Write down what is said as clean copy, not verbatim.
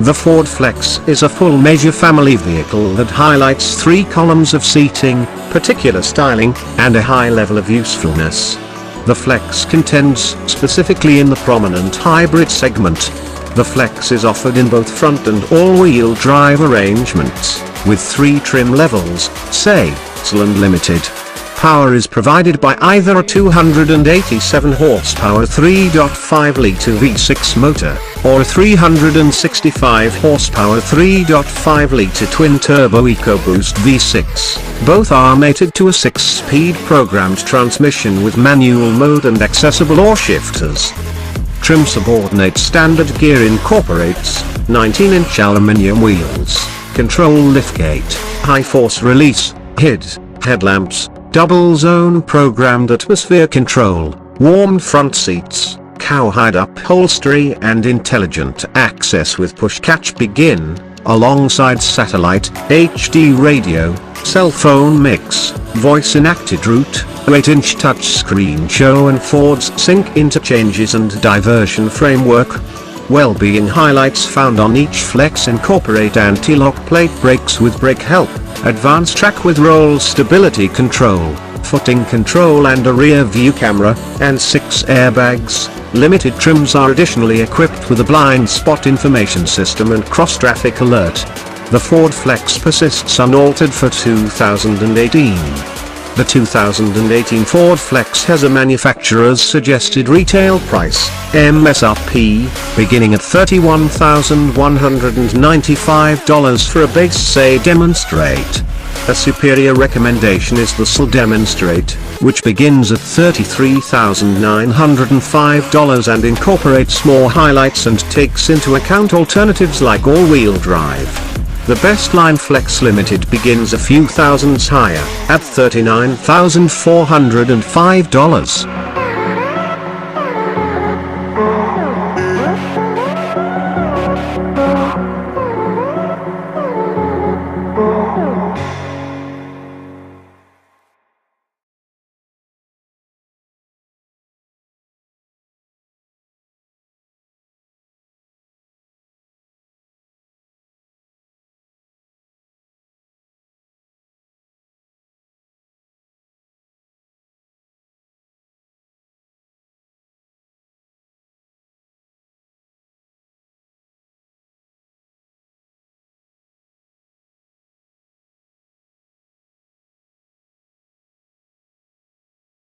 The Ford Flex is a full measure family vehicle that highlights 3 columns of seating, particular styling, and a high level of usefulness. The Flex contends specifically in the prominent hybrid segment. The Flex is offered in both front and all-wheel drive arrangements, with 3 trim levels, say, SEL and Limited. Power is provided by either a 287 horsepower 3.5-litre V6 motor, or a 365 horsepower 3.5-litre twin-turbo EcoBoost V6. Both are mated to a 6-speed programmed transmission with manual mode and accessible oar shifters. Trim-subordinate standard gear incorporates 19-inch aluminium wheels, control liftgate, high-force release, headlamps, double-zone programmed atmosphere control, warmed front seats, cowhide upholstery and intelligent access with push-catch begin, alongside satellite, HD radio, cell phone mix, voice-enacted route, 8-inch touchscreen show and Ford's sync interchanges and diversion framework. Wellbeing highlights found on each Flex incorporate anti-lock plate brakes with brake help, AdvanceTrac with roll stability control, footing control and a rear view camera, and 6 airbags. Limited trims are additionally equipped with a blind spot information system and cross-traffic alert. The Ford Flex persists unaltered for 2018. The 2018 Ford Flex has a manufacturer's suggested retail price, MSRP, beginning at $31,195 for a base SE Demonstrate. A superior recommendation is the SEL Demonstrate, which begins at $33,905 and incorporates more highlights and takes into account alternatives like all-wheel drive. The best line Flex Limited begins a few thousands higher, at $39,405.